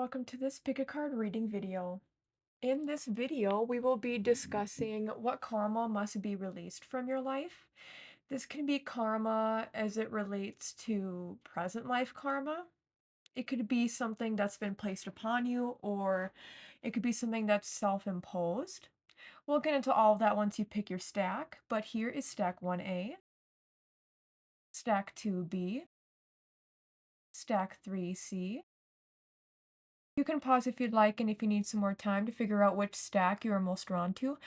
welcome to this pick a card reading video. In this video, we will be discussing what karma must be released from your life. This can be karma as it relates to present life karma. It could be something that's been placed upon you, or it could be something that's self-imposed. We'll get into all of that once you pick your stack, but here is stack 1A, stack 2B, stack 3C. You can pause if you'd like and if you need some more time to figure out which stack you are most drawn to.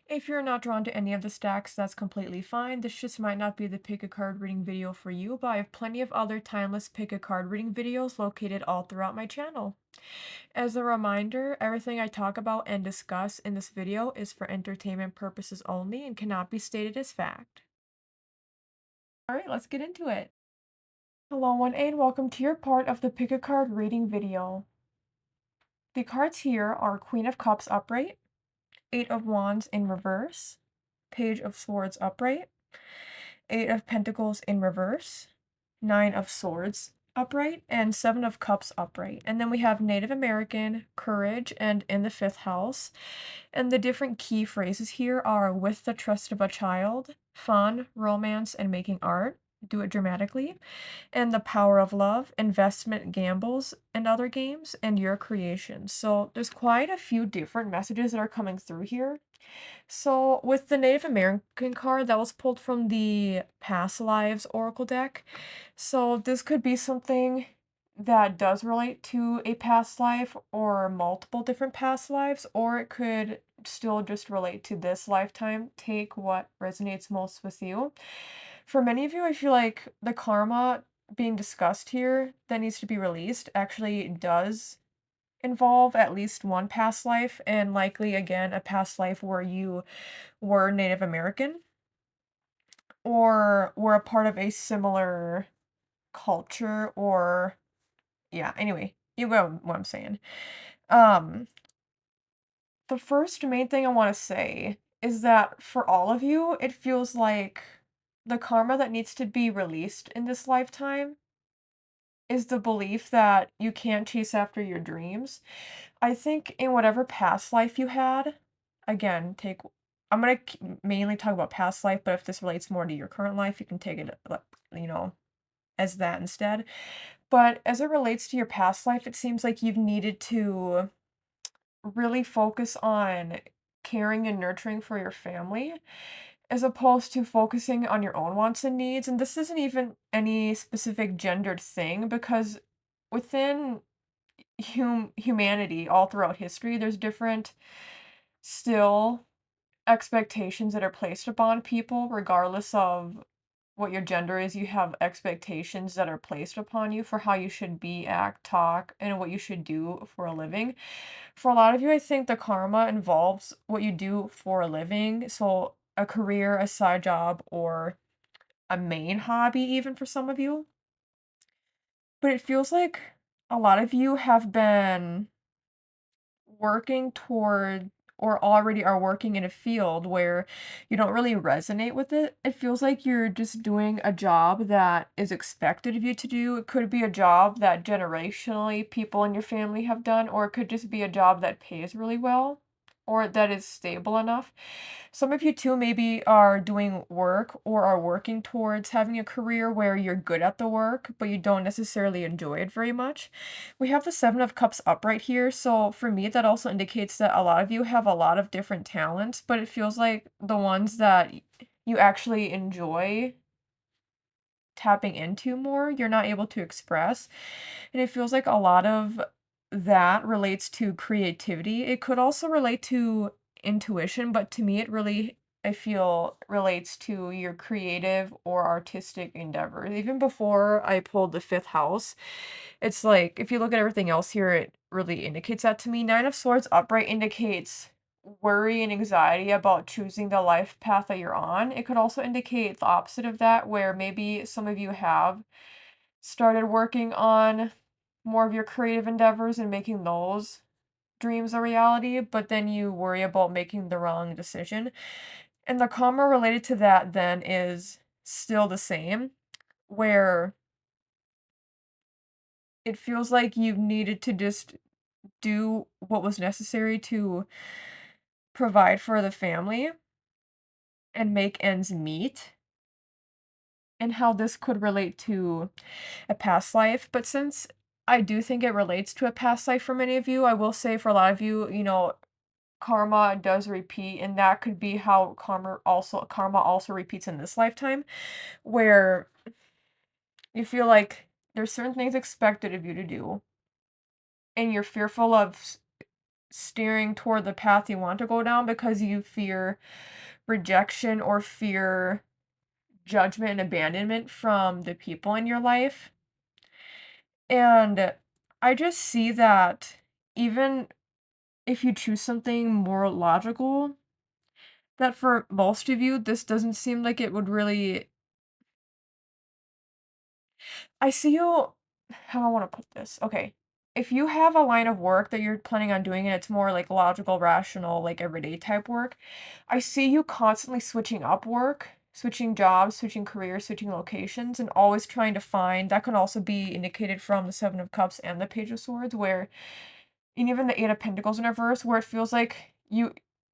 If you're not drawn to any of the stacks, that's completely fine. This just might not be the pick a card reading video for you, but I have plenty of other timeless pick a card reading videos located all throughout my channel. As a reminder, everything I talk about and discuss in this video is for entertainment purposes only and cannot be stated as fact. Alright, let's get into it. Hello 1A and welcome to your part of the pick a card reading video. The cards here are Queen of Cups upright, Eight of Wands in reverse, Page of Swords upright, Eight of Pentacles in reverse, Nine of Swords upright, and Seven of Cups upright. And then we have Native American, Courage, and in the 5th house. And the different key phrases here are with the trust of a child, fun, romance, and making art. Do it dramatically, and the power of love, investment, gambles, and other games, and your creation. So there's quite a few different messages that are coming through here. So with the Native American card, that was pulled from the Past Lives Oracle deck. So this could be something that does relate to a past life or multiple different past lives, or it could still just relate to this lifetime. Take what resonates most with you. For many of you, I feel like the karma being discussed here that needs to be released actually does involve at least one past life, and likely again a past life where you were Native American or were a part of a similar culture, or yeah, anyway, you get what I'm saying. Um the first main thing I want to say is that for all of you, it feels like the karma that needs to be released in this lifetime is the belief that you can't chase after your dreams. I think in whatever past life you had, again, I'm gonna mainly talk about past life, but if this relates more to your current life, you can take it, you know, as that instead. But as it relates to your past life, it seems like you've needed to really focus on caring and nurturing for your family as opposed to focusing on your own wants and needs. And this isn't even any specific gendered thing because within humanity all throughout history, there's different still expectations that are placed upon people regardless of what your gender is. You have expectations that are placed upon you for how you should be, act, talk, and what you should do for a living. For a lot of you, I think the karma involves what you do for a living. So a career, a side job, or a main hobby, even for some of you. But it feels like a lot of you have been working toward or already are working in a field where you don't really resonate with it. It feels like you're just doing a job that is expected of you to do. It could be a job that generationally people in your family have done, or it could just be a job that pays really well or that is stable enough. Some of you too maybe are doing work or are working towards having a career where you're good at the work, but you don't necessarily enjoy it very much. We have the Seven of Cups upright here, so for me that also indicates that a lot of you have a lot of different talents, but it feels like the ones that you actually enjoy tapping into more, you're not able to express. And it feels like a lot of that relates to creativity. It could also relate to intuition, but to me, it really, I feel, relates to your creative or artistic endeavors. Even before I pulled the 5th house, it's like, if you look at everything else here, it really indicates that to me. Nine of Swords upright indicates worry and anxiety about choosing the life path that you're on. It could also indicate the opposite of that, where maybe some of you have started working on more of your creative endeavors and making those dreams a reality, but then you worry about making the wrong decision. And the karma related to that then is still the same, where it feels like you needed to just do what was necessary to provide for the family and make ends meet, and how this could relate to a past life. But since I do think it relates to a past life for many of you, I will say for a lot of you, karma does repeat, and that could be how karma also repeats in this lifetime, where you feel like there's certain things expected of you to do, and you're fearful of steering toward the path you want to go down because you fear rejection or fear judgment and abandonment from the people in your life. And I just see that even if you choose something more logical, that for most of you, this doesn't seem like it would really. I see you. How do I want to put this? Okay. If you have a line of work that you're planning on doing and it's more like logical, rational, like everyday type work, I see you constantly switching up work, switching jobs, switching careers, switching locations, and always trying to find. That can also be indicated from the Seven of Cups and the Page of Swords, where and even the Eight of Pentacles in reverse, where it feels like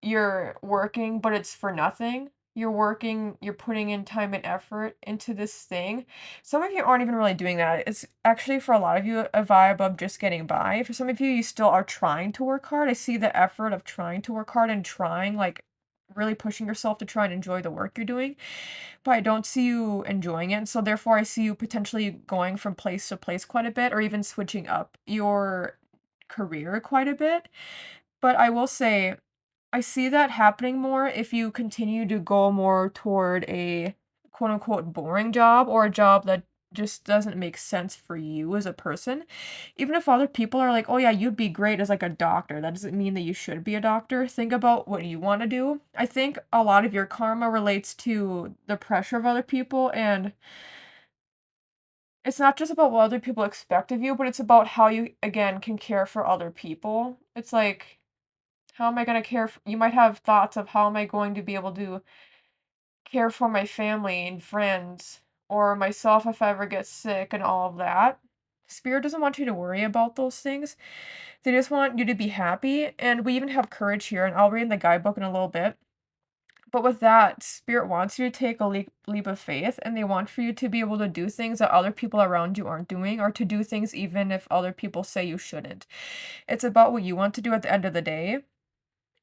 you're working, but it's for nothing. You're working, you're putting in time and effort into this thing. Some of you aren't even really doing that. It's actually for a lot of you a vibe of just getting by. For some of you, you still are trying to work hard. I see the effort of trying to work hard and trying, like really pushing yourself to try and enjoy the work you're doing. But I don't see you enjoying it. And so therefore I see you potentially going from place to place quite a bit or even switching up your career quite a bit. But I will say, I see that happening more if you continue to go more toward a quote unquote boring job or a job that just doesn't make sense for you as a person. Even if other people are like, oh yeah, you'd be great as like a doctor, that doesn't mean that you should be a doctor. Think about what you want to do. I think a lot of your karma relates to the pressure of other people, and it's not just about what other people expect of you, but it's about how you, again, can care for other people. It's like, how am I going to you might have thoughts of how am I going to be able to care for my family and friends or myself if I ever get sick and all of that. Spirit doesn't want you to worry about those things. They just want you to be happy. And we even have courage here, and I'll read in the guidebook in a little bit. But with that, Spirit wants you to take a leap of faith, and they want for you to be able to do things that other people around you aren't doing, or to do things even if other people say you shouldn't. It's about what you want to do at the end of the day.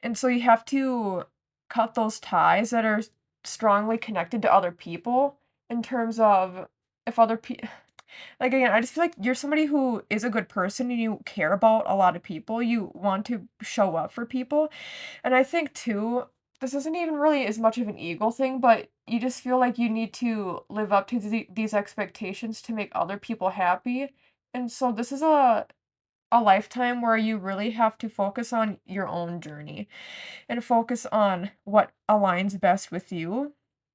And so you have to cut those ties that are strongly connected to other people in terms of if other people. Like, again, I just feel like you're somebody who is a good person and you care about a lot of people. You want to show up for people. And I think, too, this isn't even really as much of an ego thing, but you just feel like you need to live up to these expectations to make other people happy. And so this is a lifetime where you really have to focus on your own journey and focus on what aligns best with you,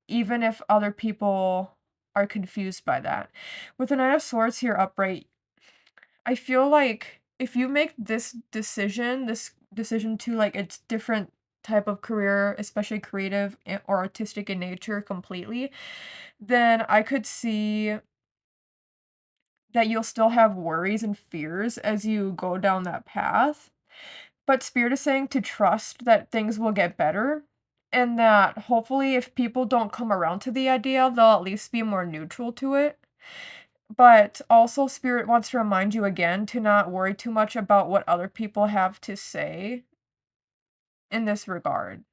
even if other people are confused by that. With the Knight of Swords here upright, I feel like if you make this decision to like a different type of career, especially creative or artistic in nature completely, then I could see that you'll still have worries and fears as you go down that path. But Spirit is saying to trust that things will get better, and that hopefully if people don't come around to the idea, they'll at least be more neutral to it. But also Spirit wants to remind you again to not worry too much about what other people have to say in this regard,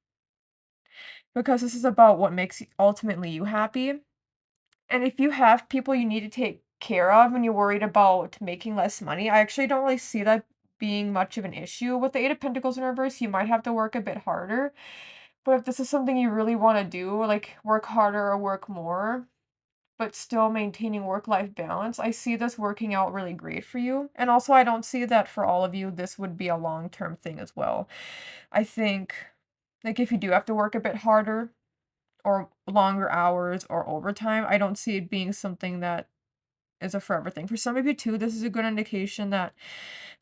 because this is about what makes ultimately you happy. And if you have people you need to take care of and you're worried about making less money, I actually don't really see that being much of an issue. With the Eight of Pentacles in reverse, you might have to work a bit harder. But if this is something you really want to do, like work harder or work more, but still maintaining work-life balance, I see this working out really great for you. And also, I don't see that for all of you, this would be a long-term thing as well. I think, like, if you do have to work a bit harder, or longer hours or overtime, I don't see it being something that is a forever thing. For some of you too, this is a good indication that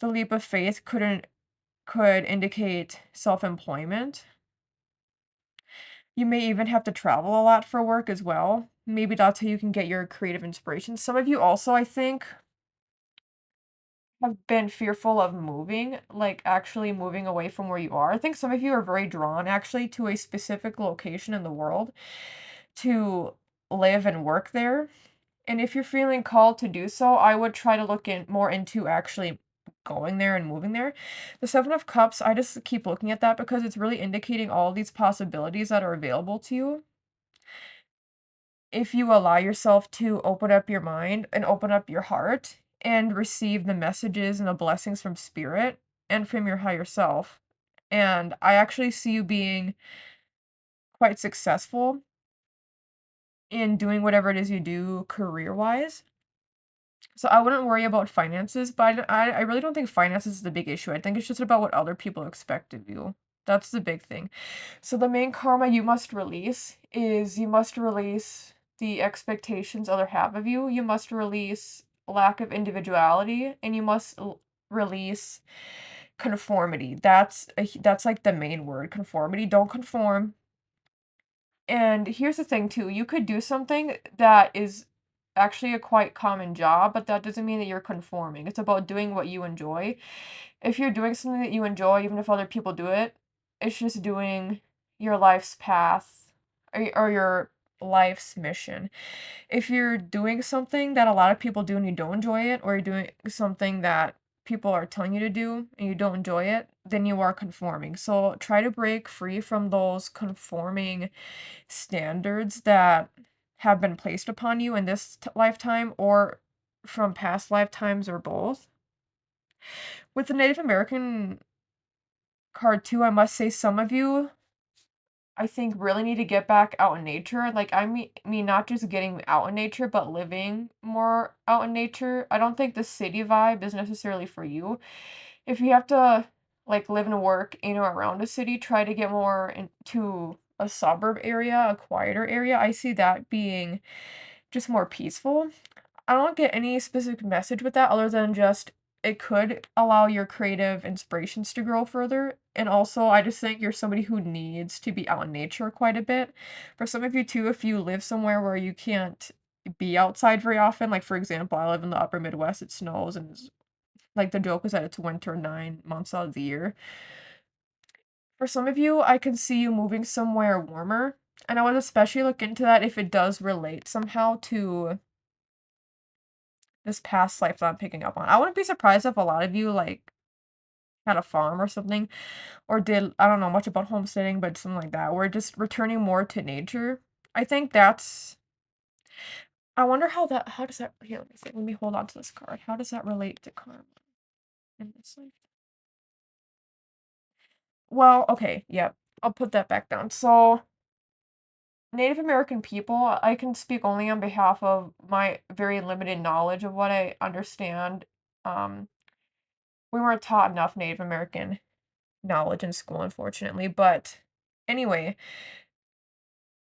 the leap of faith could indicate self-employment. You may even have to travel a lot for work as well. Maybe that's how you can get your creative inspiration. Some of you also, I think, have been fearful of moving, like actually moving away from where you are. I think some of you are very drawn actually to a specific location in the world to live and work there. And if you're feeling called to do so, I would try to look in more into actually going there and moving there. The Seven of Cups, I just keep looking at that because it's really indicating all these possibilities that are available to you if you allow yourself to open up your mind and open up your heart and receive the messages and the blessings from spirit and from your higher self. And I actually see you being quite successful in doing whatever it is you do career-wise. So I wouldn't worry about finances, but I really don't think finances is the big issue. I think it's just about what other people expect of you. That's the big thing. So the main karma you must release is you must release the expectations other have of you. You must release lack of individuality, and you must release conformity. That's like the main word, conformity. Don't conform. And here's the thing too, you could do something that is actually a quite common job, but that doesn't mean that you're conforming. It's about doing what you enjoy. If you're doing something that you enjoy, even if other people do it, it's just doing your life's path or your life's mission. If you're doing something that a lot of people do and you don't enjoy it, or you're doing something that people are telling you to do and you don't enjoy it, then you are conforming. So try to break free from those conforming standards that have been placed upon you in this lifetime or from past lifetimes or both. With the Native American card too, I must say some of you, I think, really need to get back out in nature. Like I mean not just getting out in nature, but living more out in nature. I don't think the city vibe is necessarily for you. If you have to like live and work in or around a city, try to get more into a suburb area, a quieter area. I see that being just more peaceful. I don't get any specific message with that other than just it could allow your creative inspirations to grow further. And also, I just think you're somebody who needs to be out in nature quite a bit. For some of you, too, if you live somewhere where you can't be outside very often, like for example, I live in the upper Midwest, it snows, and like the joke is that it's winter 9 months out of the year. For some of you, I can see you moving somewhere warmer. And I would especially look into that if it does relate somehow to this past life that I'm picking up on. I wouldn't be surprised if a lot of you like had a farm or something, or did I don't know much about homesteading, but something like that. We're just returning more to nature. I think that's. I wonder how does that here, let me see. Let me hold on to this card. How does that relate to karma in this life? Well, okay, yep. I'll put that back down. So Native American people, I can speak only on behalf of my very limited knowledge of what I understand. Um, we weren't taught enough Native American knowledge in school, unfortunately. But anyway,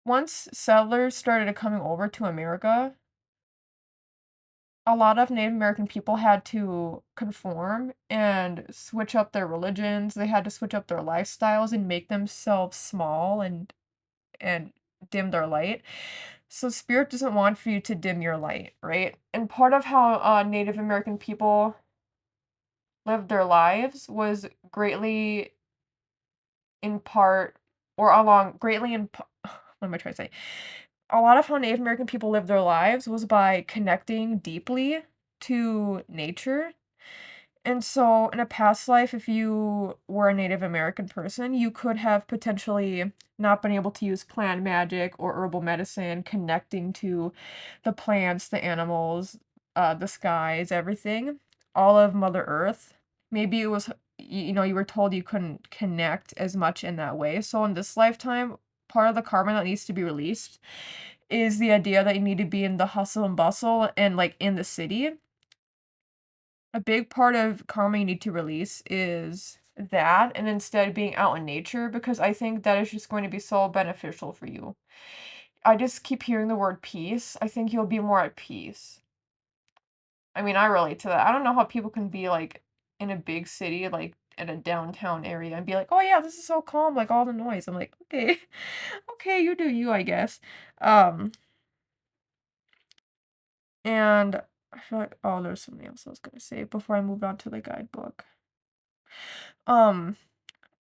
once settlers started coming over to America, a lot of Native American people had to conform and switch up their religions. They had to switch up their lifestyles and make themselves small and dim their light. So spirit doesn't want for you to dim your light, right? And part of how Native American people lived their lives was greatly in part or along greatly in what am I trying to say? A lot of how Native American people lived their lives was by connecting deeply to nature. And so, in a past life, if you were a Native American person, you could have potentially not been able to use plant magic or herbal medicine, connecting to the plants, the animals, the skies, everything, all of Mother Earth. Maybe it was, you were told you couldn't connect as much in that way. So, in this lifetime, part of the karma that needs to be released is the idea that you need to be in the hustle and bustle and like in the city. A big part of karma you need to release is that, and instead being out in nature, because I think that is just going to be so beneficial for you. I just keep hearing the word peace. I think you'll be more at peace. I mean, I relate to that. I don't know how people can be like in a big city, like in a downtown area, and be like, oh yeah, this is so calm, like all the noise. I'm like, okay, okay, you do you, I guess. Um, and I feel like, oh, there's something else I was gonna say before I moved on to the guidebook. Um,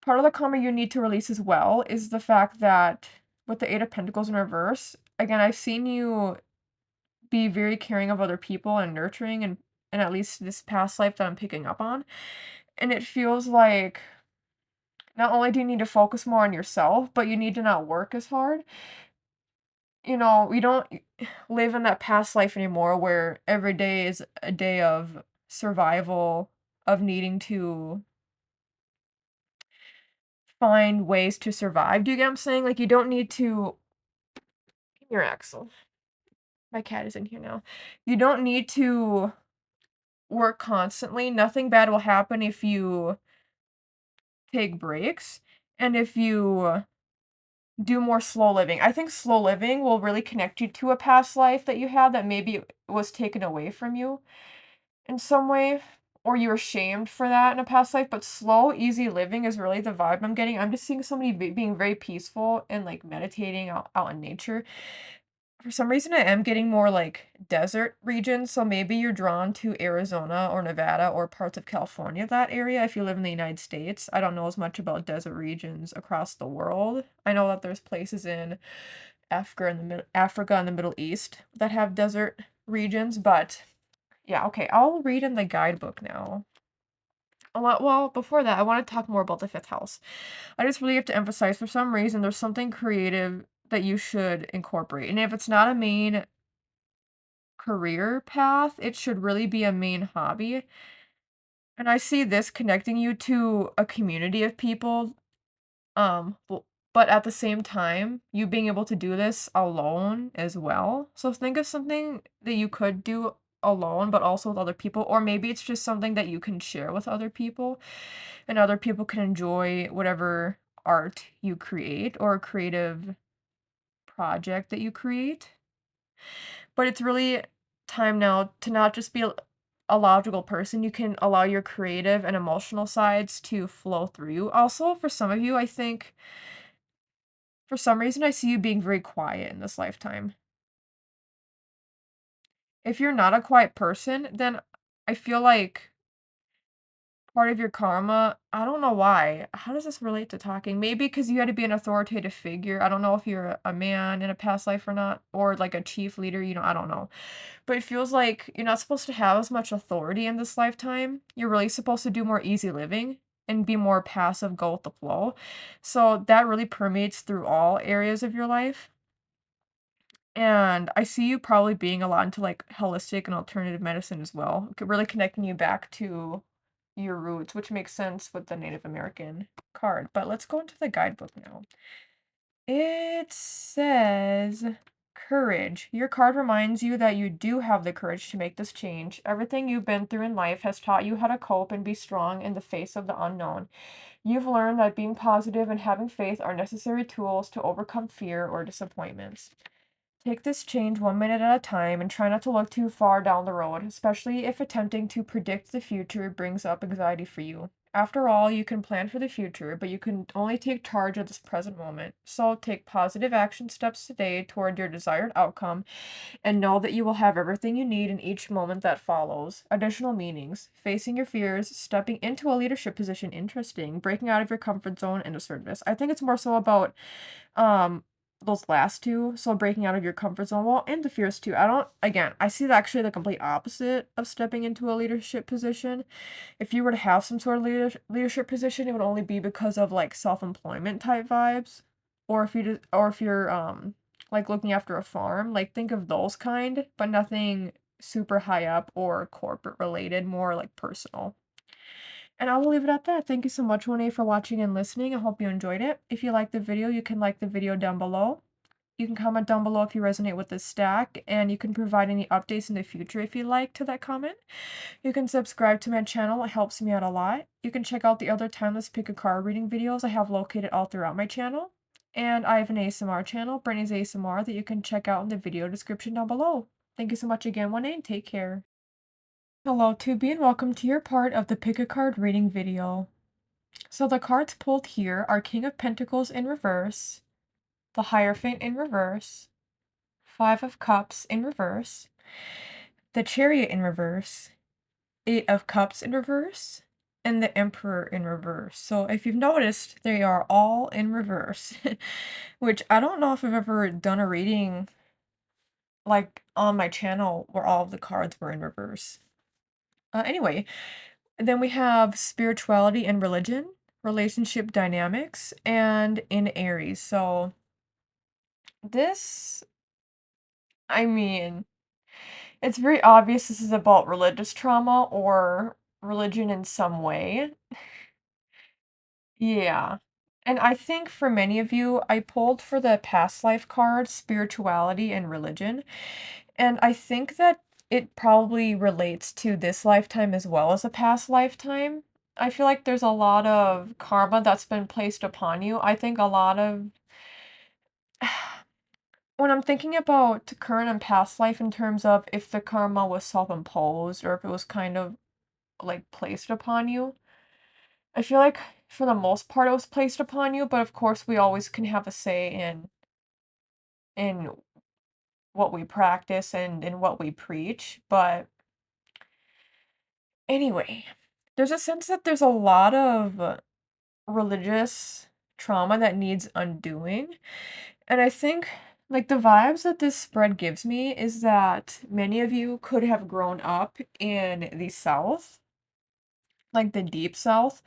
Part of the karma you need to release as well is the fact that with the Eight of Pentacles in reverse, again, I've seen you be very caring of other people and nurturing and at least this past life that I'm picking up on. And it feels like not only do you need to focus more on yourself, but you need to not work as hard. We don't live in that past life anymore where every day is a day of survival, of needing to find ways to survive. Do you get what I'm saying? Like, you don't need to. Your Axel. My cat is in here now. You don't need to work constantly. Nothing bad will happen if you take breaks and if you do more slow living. I think slow living will really connect you to a past life that you had that maybe was taken away from you in some way, or you were shamed for that in a past life. But slow, easy living is really the vibe I'm getting. I'm just seeing somebody being very peaceful and like meditating out in nature. For some reason, I am getting more like desert regions, so maybe you're drawn to Arizona or Nevada or parts of California, that area, if you live in the United States. I don't know as much about desert regions across the world. I know that there's places in Africa and the Middle East that have desert regions, but yeah, okay, I'll read in the guidebook now. Well, before that, I want to talk more about the fifth house. I just really have to emphasize, for some reason, there's something creative that you should incorporate. And if it's not a main career path, it should really be a main hobby. And I see this connecting you to a community of people, but at the same time, you being able to do this alone as well. So think of something that you could do alone, but also with other people, or maybe it's just something that you can share with other people, and other people can enjoy whatever art you create or creative project that you create. But it's really time now to not just be a logical person. You can allow your creative and emotional sides to flow through you. Also, for some of you, I think for some reason I see you being very quiet in this lifetime. If you're not a quiet person, then I feel like part of your karma, I don't know why. How does this relate to talking? Maybe because you had to be an authoritative figure. I don't know if you're a man in a past life or not, or like a chief leader, I don't know. But it feels like you're not supposed to have as much authority in this lifetime. You're really supposed to do more easy living and be more passive, go with the flow. So that really permeates through all areas of your life. And I see you probably being a lot into like holistic and alternative medicine as well, really connecting you back to your roots, which makes sense with the Native American card. But let's go into the guidebook now. It says courage. Your card reminds you that you do have the courage to make this change. Everything you've been through in life has taught you how to cope and be strong in the face of the unknown. You've learned that being positive and having faith are necessary tools to overcome fear or disappointments. Take this change 1 minute at a time and try not to look too far down the road, especially if attempting to predict the future brings up anxiety for you. After all, you can plan for the future, but you can only take charge of this present moment. So take positive action steps today toward your desired outcome and know that you will have everything you need in each moment that follows. Additional meanings: facing your fears, stepping into a leadership position, interesting, breaking out of your comfort zone, and assertiveness. I think it's more so about um those last two, so breaking out of your comfort zone, well, and the fears too. I see that actually the complete opposite of stepping into a leadership position. If you were to have some sort of leadership position, it would only be because of like self-employment type vibes, or if you're like looking after a farm, like think of those kind, but nothing super high up or corporate related, more like personal. And I will leave it at that. Thank you so much, Renee, for watching and listening. I hope you enjoyed it. If you liked the video, you can like the video down below. You can comment down below if you resonate with this stack, and you can provide any updates in the future if you like to that comment. You can subscribe to my channel. It helps me out a lot. You can check out the other timeless pick a card reading videos I have located all throughout my channel. And I have an ASMR channel, Brittney's ASMR, that you can check out in the video description down below. Thank you so much again, Renee, and take care. Hello, Tubi, and welcome to your part of the pick a card reading video. So the cards pulled here are King of Pentacles in reverse, the Hierophant in reverse, Five of Cups in reverse, the Chariot in reverse, Eight of Cups in reverse, and the Emperor in reverse. So if you've noticed, they are all in reverse, which I don't know if I've ever done a reading like on my channel where all of the cards were in reverse. Anyway, then we have spirituality and religion, relationship dynamics, and in Aries. So this, I mean, it's very obvious this is about religious trauma or religion in some way. Yeah. And I think for many of you, I pulled for the past life card, spirituality and religion. And I think that it probably relates to this lifetime as well as a past lifetime. I feel like there's a lot of karma that's been placed upon you. I think a lot of when I'm thinking about current and past life in terms of if the karma was self-imposed or if it was kind of like placed upon you, I feel like for the most part it was placed upon you, but of course we always can have a say in what we practice and in what we preach. But anyway, there's a sense that there's a lot of religious trauma that needs undoing. And I think like the vibes that this spread gives me is that many of you could have grown up in the South, like the deep South,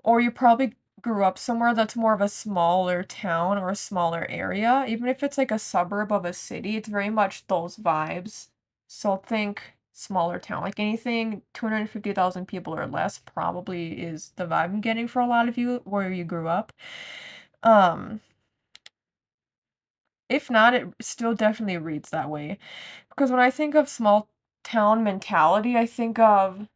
or you probably grew up somewhere that's more of a smaller town or a smaller area. Even if it's like a suburb of a city, it's very much those vibes. So think smaller town. Like anything 250,000 people or less probably is the vibe I'm getting for a lot of you where you grew up. Um, if not, it still definitely reads that way. Because when I think of small town mentality, I think of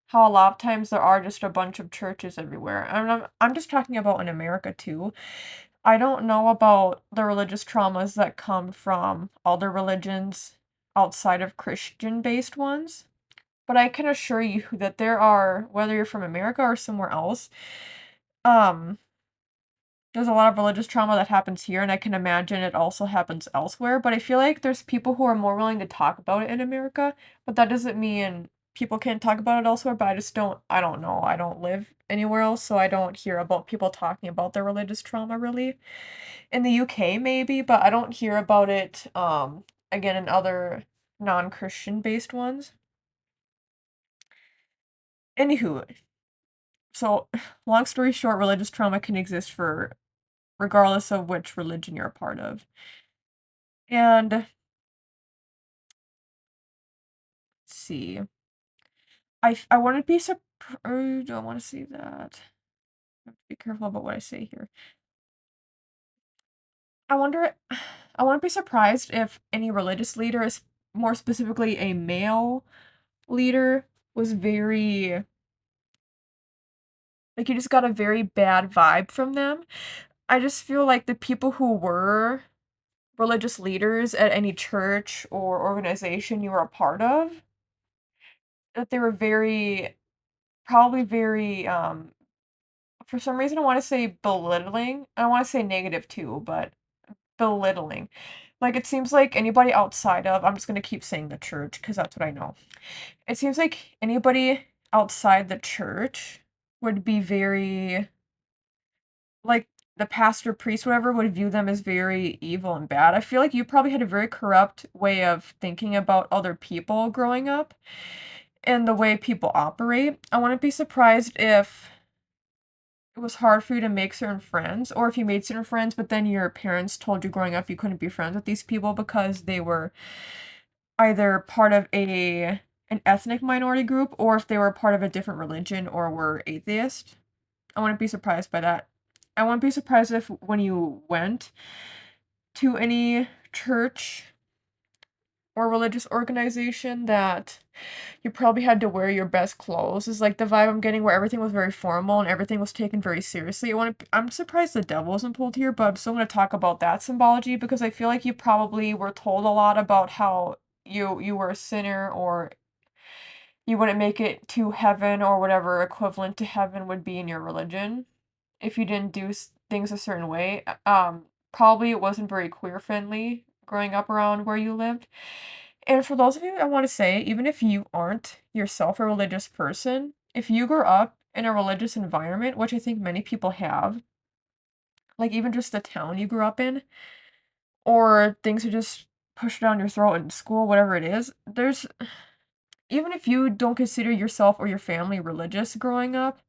how a lot of times there are just a bunch of churches everywhere. I'm just talking about in America too. I don't know about the religious traumas that come from other religions outside of Christian-based ones, but I can assure you that there are, whether you're from America or somewhere else, um, there's a lot of religious trauma that happens here, and I can imagine it also happens elsewhere, but I feel like there's people who are more willing to talk about it in America, but that doesn't mean people can't talk about it elsewhere, but I don't know. I don't live anywhere else, so I don't hear about people talking about their religious trauma really. In the UK maybe, but I don't hear about it again in other non-Christian based ones. Anywho, so long story short, religious trauma can exist for regardless of which religion you're a part of. And let's see. I wouldn't be surprised. I don't want to say that. I have to be careful about what I say here. I wonder. I wouldn't be surprised if any religious leader, is more specifically a male leader, was very like you just got a very bad vibe from them. I just feel like the people who were religious leaders at any church or organization you were a part of, that they were very probably very for some reason I want to say belittling. I want to say negative too, but belittling. Like it seems like anybody outside of, I'm just going to keep saying the church because that's what I know. It seems like anybody outside the church would be very like the pastor, priest, whatever, would view them as very evil and bad. I feel like you probably had a very corrupt way of thinking about other people growing up and the way people operate. I wouldn't be surprised if it was hard for you to make certain friends, or if you made certain friends, but then your parents told you growing up you couldn't be friends with these people because they were either part of an ethnic minority group or if they were part of a different religion or were atheist. I wouldn't be surprised by that. I wouldn't be surprised if when you went to any church or religious organization that you probably had to wear your best clothes is like the vibe I'm getting where everything was very formal and everything was taken very seriously. I'm surprised the devil wasn't pulled here, but I'm still going to talk about that symbology because I feel like you probably were told a lot about how you were a sinner or you wouldn't make it to heaven or whatever equivalent to heaven would be in your religion if you didn't do things a certain way. Probably it wasn't very queer friendly growing up around where you lived. And for those of you, I want to say, even if you aren't yourself a religious person, if you grew up in a religious environment, which I think many people have, like even just the town you grew up in, or things are just pushed down your throat in school, whatever it is, there's, even if you don't consider yourself or your family religious growing up,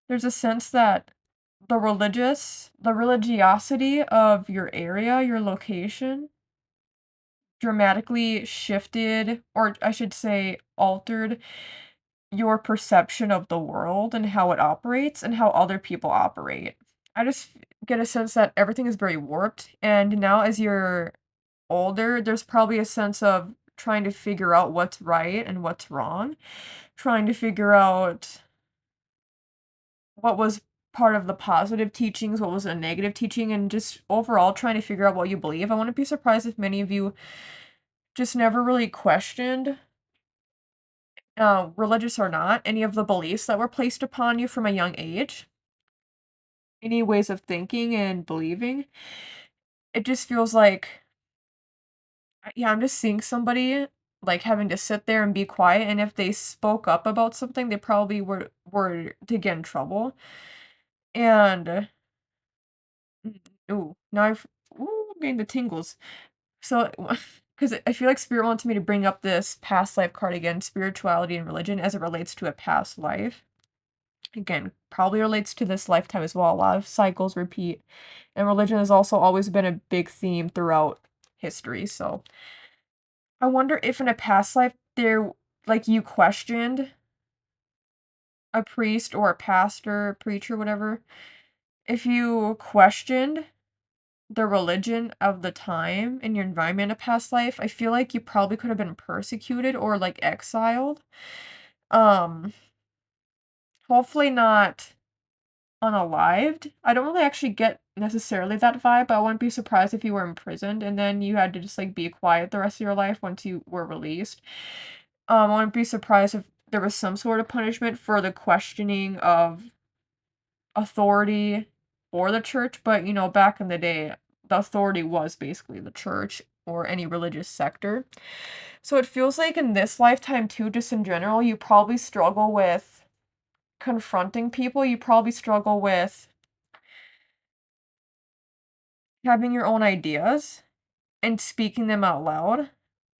there's a sense that the religiosity of your area, your location, dramatically shifted, or I should say, altered your perception of the world and how it operates and how other people operate. I just get a sense that everything is very warped, and now as you're older, there's probably a sense of trying to figure out what's right and what's wrong, trying to figure out what was part of the positive teachings, what was a negative teaching, and just overall trying to figure out what you believe. I wouldn't be surprised if many of you just never really questioned, religious or not, any of the beliefs that were placed upon you from a young age, any ways of thinking and believing. It just feels like, yeah, I'm just seeing somebody like having to sit there and be quiet, and if they spoke up about something, they probably were to get in trouble. And ooh, now I'm getting the tingles. So, because I feel like Spirit wants me to bring up this past life card again, spirituality and religion as it relates to a past life. Again, probably relates to this lifetime as well. A lot of cycles repeat, and religion has also always been a big theme throughout history. So, I wonder if in a past life there, like you questioned a priest or a pastor, preacher, whatever. If you questioned the religion of the time in your environment in a past life, I feel like you probably could have been persecuted or like exiled. Um, Hopefully not unalived. I don't really actually get necessarily that vibe, but I wouldn't be surprised if you were imprisoned and then you had to just like be quiet the rest of your life once you were released. I wouldn't be surprised if there was some sort of punishment for the questioning of authority or the church, but back in the day, the authority was basically the church or any religious sector. So it feels like in this lifetime too, just in general, you probably struggle with confronting people. You probably struggle with having your own ideas and speaking them out loud.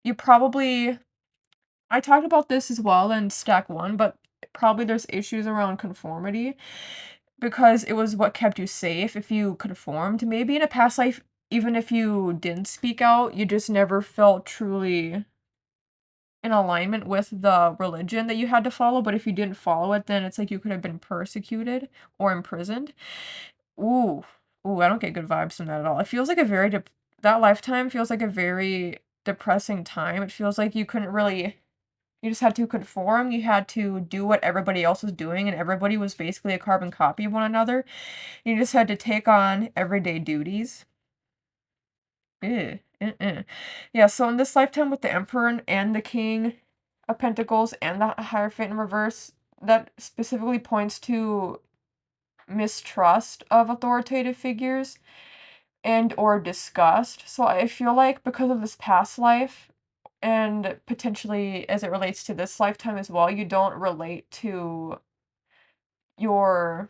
You probably I talked about this as well in stack 1, but probably there's issues around conformity because it was what kept you safe if you conformed. Maybe in a past life, even if you didn't speak out, you just never felt truly in alignment with the religion that you had to follow, but if you didn't follow it, then it's like you could have been persecuted or imprisoned. Ooh, ooh, I don't get good vibes from that at all. It feels like a very that lifetime feels like a very depressing time. It feels like you just had to conform, you had to do what everybody else was doing, and everybody was basically a carbon copy of one another. You just had to take on everyday duties. Ew, Yeah, so in this lifetime with the Emperor and the King of Pentacles and the Hierophant in reverse, that specifically points to mistrust of authoritative figures and or disgust. So I feel like because of this past life and potentially as it relates to this lifetime as well, you don't relate to your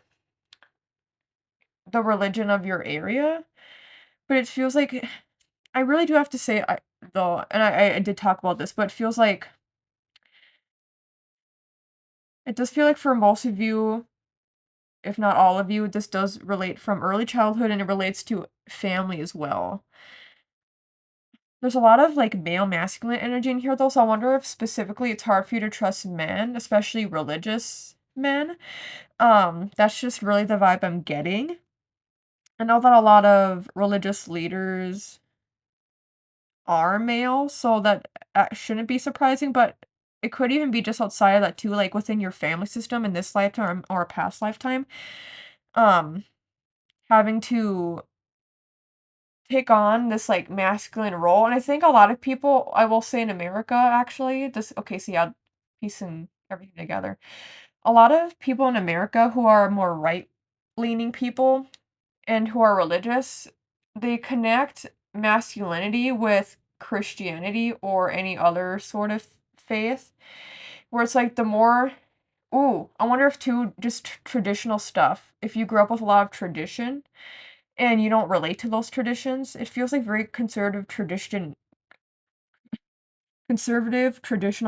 the religion of your area, but it feels like I really do have to say though, and I did talk about this, but it feels like it does feel like for most of you, if not all of you, this does relate from early childhood and it relates to family as well. There's a lot of like male masculine energy in here though, so I wonder if specifically it's hard for you to trust men, especially religious men. That's just really the vibe I'm getting. I know that a lot of religious leaders are male, so that shouldn't be surprising, but it could even be just outside of that too, like within your family system in this lifetime or a past lifetime. Um, Having to take on this like masculine role. And I think a lot of people, I will say in America, actually, this, okay, so yeah, piecing everything together. A lot of people in America who are more right leaning people and who are religious, they connect masculinity with Christianity or any other sort of faith, where it's like the more, ooh, I wonder if too, just traditional stuff, if you grew up with a lot of tradition and you don't relate to those traditions, it feels like very conservative traditional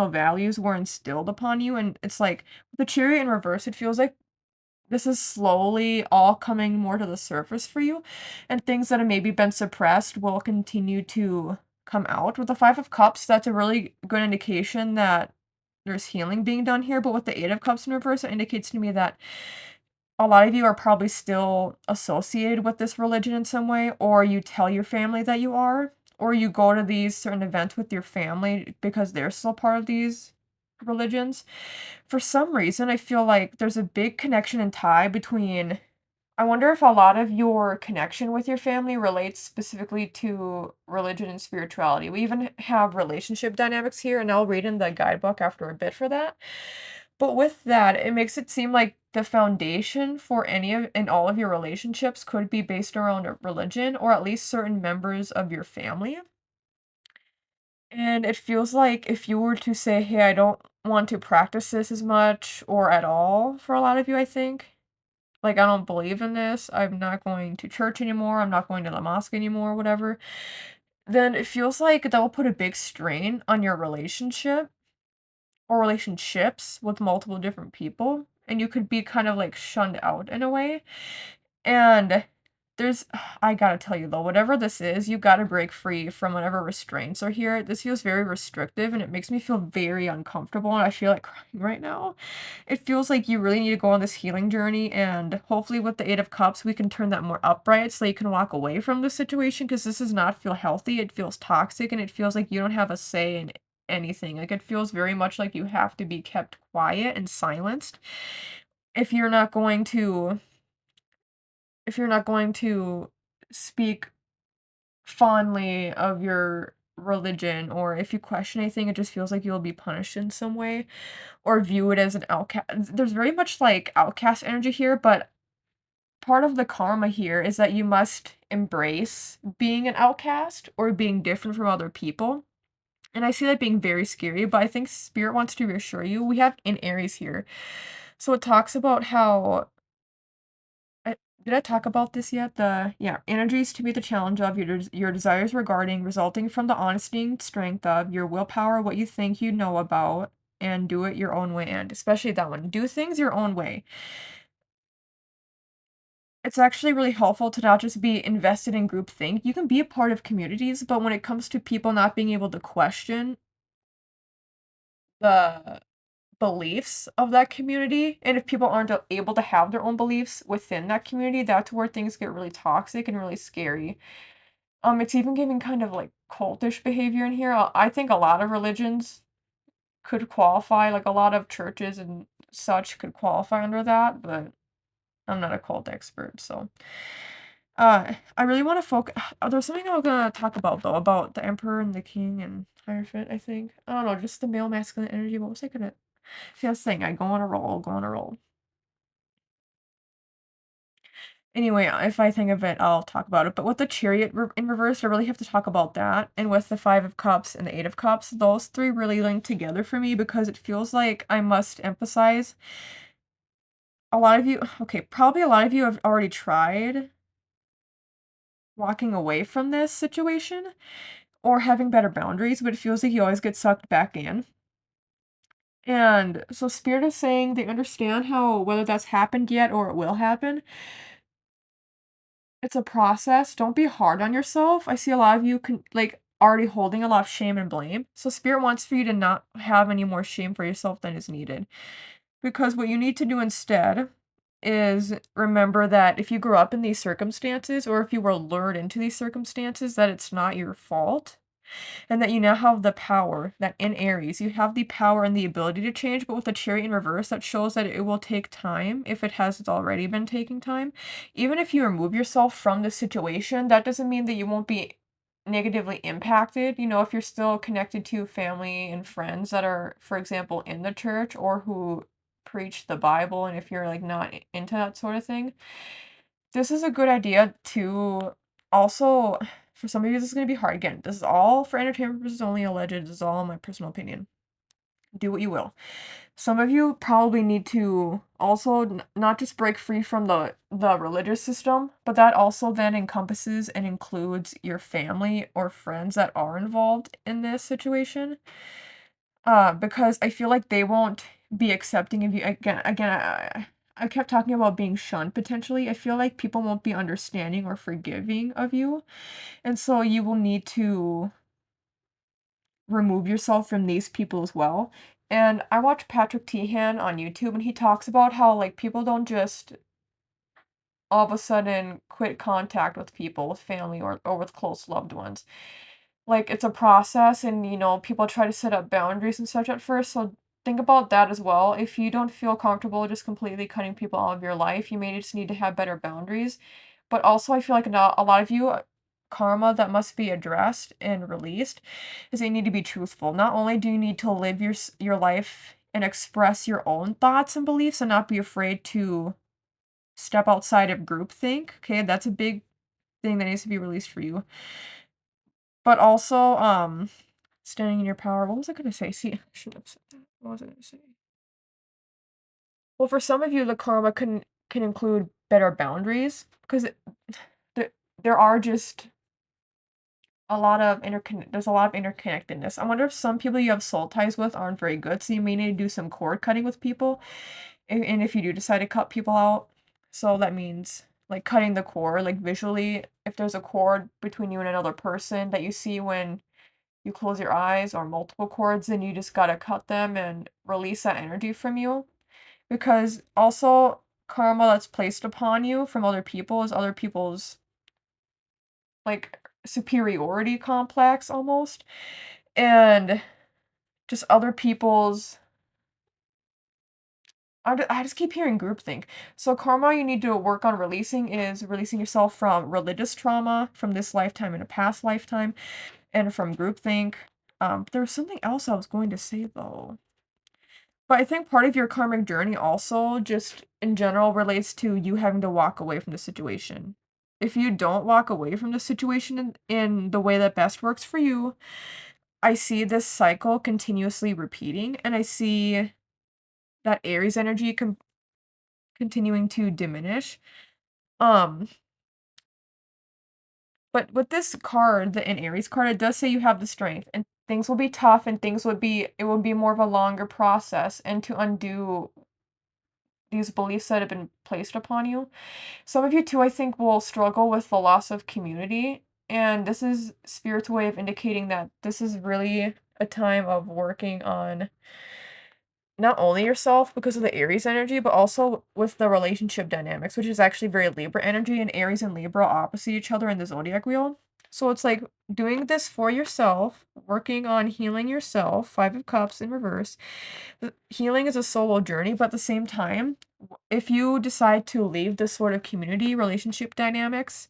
values were instilled upon you, and it's like the Chariot in reverse, it feels like this is slowly all coming more to the surface for you, and things that have maybe been suppressed will continue to come out. With the Five of Cups, that's a really good indication that there's healing being done here, but with the Eight of Cups in reverse, it indicates to me that a lot of you are probably still associated with this religion in some way, or you tell your family that you are, or you go to these certain events with your family because they're still part of these religions. For some reason, I feel like there's a big connection and tie between. I wonder if a lot of your connection with your family relates specifically to religion and spirituality. We even have relationship dynamics here, and I'll read in the guidebook after a bit for that. But with that, it makes it seem like the foundation for any of and all of your relationships could be based around a religion or at least certain members of your family. And it feels like if you were to say, "Hey, I don't want to practice this as much or at all," for a lot of you, I think. Like, "I don't believe in this. I'm not going to church anymore. I'm not going to the mosque anymore," whatever. Then it feels like that will put a big strain on your relationship or relationships with multiple different people, and you could be kind of like shunned out in a way. And there's I gotta tell you though, whatever this is, you gotta break free from whatever restraints are here. This feels very restrictive and it makes me feel very uncomfortable and I feel like crying right now. It feels like you really need to go on this healing journey, and hopefully with the Eight of Cups we can turn that more upright so you can walk away from this situation, because this does not feel healthy. It feels toxic and it feels like you don't have a say in anything. Like it feels very much like you have to be kept quiet and silenced if you're not going to speak fondly of your religion, or if you question anything, it just feels like you'll be punished in some way or view it as an outcast. There's very much like outcast energy here, but part of the karma here is that you must embrace being an outcast or being different from other people. And I see that being very scary, but I think spirit wants to reassure you. We have in Aries here. So it talks about how did I talk about this yet? Energies to meet the challenge of your desires regarding resulting from the honesty and strength of your willpower, what you think you know about, and do it your own way. And especially that one, do things your own way. It's actually really helpful to not just be invested in groupthink. You can be a part of communities, but when it comes to people not being able to question the beliefs of that community, and if people aren't able to have their own beliefs within that community, that's where things get really toxic and really scary. It's even giving kind of like cultish behavior in here. I think a lot of religions could qualify, like a lot of churches and such could qualify under that, but I'm not a cult expert, so. I really want to focus. There's something I was gonna talk about though, about the Emperor and the King and Hierophant, I think. I don't know, just the male masculine energy. What was I gonna see? I was saying I go on a roll, go on a roll. Anyway, if I think of it, I'll talk about it. But with the Chariot in reverse, I really have to talk about that. And with the Five of Cups and the Eight of Cups, those three really link together for me because it feels like I must emphasize a lot of you. Okay, probably a lot of you have already tried walking away from this situation or having better boundaries, but it feels like you always get sucked back in. And so Spirit is saying they understand how, whether that's happened yet or it will happen, it's a process. Don't be hard on yourself. I see a lot of you can like already holding a lot of shame and blame. So Spirit wants for you to not have any more shame for yourself than is needed. Because what you need to do instead is remember that if you grew up in these circumstances or if you were lured into these circumstances, that it's not your fault. And that you now have the power, that in Aries, you have the power and the ability to change, but with the Chariot in reverse, that shows that it will take time if it hasn't already been taking time. Even if you remove yourself from the situation, that doesn't mean that you won't be negatively impacted. You know, if you're still connected to family and friends that are, for example, in the church or who preach the Bible, and if you're like not into that sort of thing, this is a good idea to also For some of you, this is going to be hard. Again, this is all for entertainment purposes only, alleged. This is all my personal opinion. Do what you will. Some of you probably need to also not just break free from the religious system, but that also then encompasses and includes your family or friends that are involved in this situation. Because I feel like they won't be accepting of you. I kept talking about being shunned potentially. I feel like people won't be understanding or forgiving of you. And so you will need to remove yourself from these people as well. And I watch Patrick Teahan on YouTube, and he talks about how, like, people don't just all of a sudden quit contact with people, with family, or with close loved ones. Like, it's a process, and, people try to set up boundaries and such at first, so think about that as well. If you don't feel comfortable just completely cutting people out of your life, you may just need to have better boundaries. But also, I feel like a lot of you, karma that must be addressed and released is that you need to be truthful. Not only do you need to live your life and express your own thoughts and beliefs and not be afraid to step outside of groupthink. Okay, that's a big thing that needs to be released for you. But also, standing in your power. What was I gonna say? See, I shouldn't have said that. What was I gonna say? Well, for some of you, the karma can include better boundaries because there are just there's a lot of interconnectedness. I wonder if some people you have soul ties with aren't very good, so you may need to do some cord cutting with people, and if you do decide to cut people out, so that means like cutting the cord, like visually, if there's a cord between you and another person that you see when you close your eyes or multiple cords, then you just gotta cut them and release that energy from you. Because also karma that's placed upon you from other people is other people's like superiority complex almost. And just other people's I just keep hearing groupthink. So karma you need to work on releasing is releasing yourself from religious trauma from this lifetime and a past lifetime and from groupthink. There was something else I was going to say though. But I think part of your karmic journey also just in general relates to you having to walk away from the situation. If you don't walk away from the situation in the way that best works for you, I see this cycle continuously repeating, and I see that Aries energy continuing to diminish. Um, but with this card, the in Aries card, it does say you have the strength, and things will be tough, and it will be more of a longer process, and to undo these beliefs that have been placed upon you. Some of you too, I think, will struggle with the loss of community, and this is Spirit's way of indicating that this is really a time of working on not only yourself because of the Aries energy, but also with the relationship dynamics, which is actually very Libra energy, and Aries and Libra opposite each other in the zodiac wheel. So it's like doing this for yourself, working on healing yourself, Five of Cups in reverse. Healing is a solo journey, but at the same time, if you decide to leave this sort of community relationship dynamics,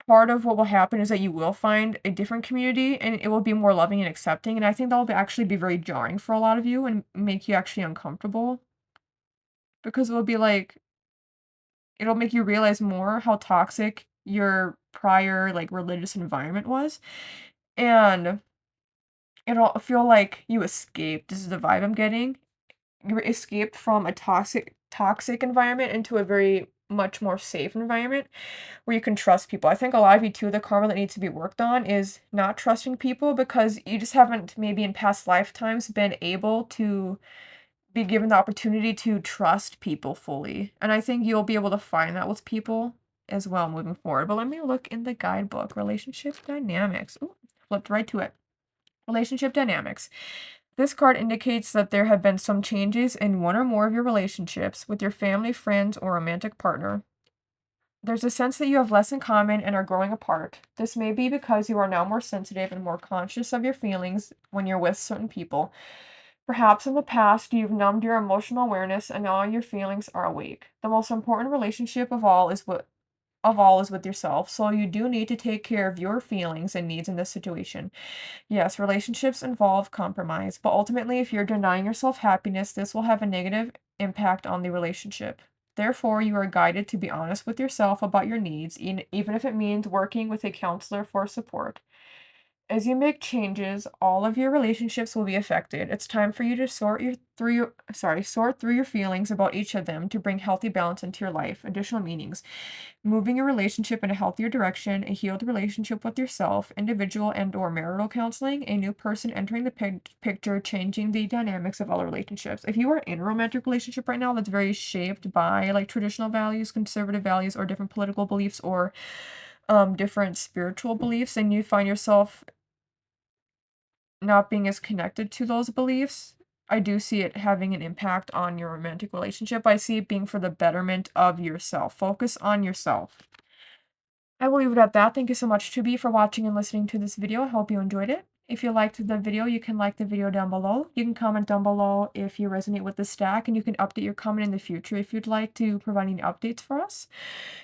part of what will happen is that you will find a different community and it will be more loving and accepting. And I think that will actually be very jarring for a lot of you and make you actually uncomfortable because it'll make you realize more how toxic your prior like religious environment was. And it'll feel like you escaped. This is the vibe I'm getting. You escaped from a toxic environment into a very much more safe environment where you can trust people. I think a lot of you too, the karma that needs to be worked on is not trusting people because you just haven't maybe in past lifetimes been able to be given the opportunity to trust people fully. And I think you'll be able to find that with people as well moving forward. But let me look in the guidebook, relationship dynamics. Ooh, flipped right to it. Relationship dynamics. This card indicates that there have been some changes in one or more of your relationships with your family, friends, or romantic partner. There's a sense that you have less in common and are growing apart. This may be because you are now more sensitive and more conscious of your feelings when you're with certain people. Perhaps in the past, you've numbed your emotional awareness and now your feelings are awake. The most important relationship of all is with yourself, so you do need to take care of your feelings and needs in this situation. Yes, relationships involve compromise, but ultimately, if you're denying yourself happiness, this will have a negative impact on the relationship. Therefore, you are guided to be honest with yourself about your needs, even if it means working with a counselor for support. As you make changes, all of your relationships will be affected. It's time for you to sort through your feelings about each of them to bring healthy balance into your life. Additional meanings: moving your relationship in a healthier direction, a healed relationship with yourself, individual and or marital counseling, a new person entering the picture, changing the dynamics of all relationships. If you are in a romantic relationship right now that's very shaped by like traditional values, conservative values, or different political beliefs, or different spiritual beliefs, and you find yourself not being as connected to those beliefs, I do see it having an impact on your romantic relationship. I see it being for the betterment of yourself. Focus on yourself. I will leave it at that. Thank you so much, Tubi, for watching and listening to this video. I hope you enjoyed it. If you liked the video, you can like the video down below. You can comment down below if you resonate with the stack, and you can update your comment in the future if you'd like to provide any updates for us.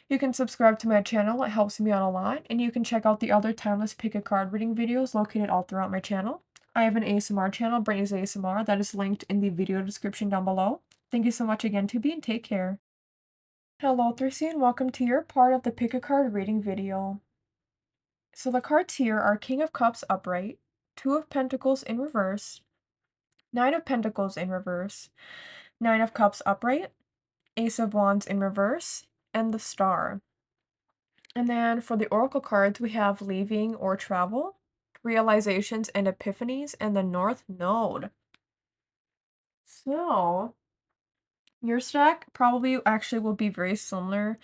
You can subscribe to my channel. It helps me out a lot. And you can check out the other timeless pick a card reading videos located all throughout my channel. I have an ASMR channel, Brittney's ASMR, that is linked in the video description down below. Thank you so much again, Tubi, and take care. Hello, Thrissy, and welcome to your part of the pick a card reading video. So the cards here are King of Cups upright, Two of Pentacles in reverse, Nine of Pentacles in reverse, Nine of Cups upright, Ace of Wands in reverse, and the Star. And then for the Oracle cards, we have Leaving or Travel, Realizations and Epiphanies, and the North Node. So, your stack probably actually will be very similar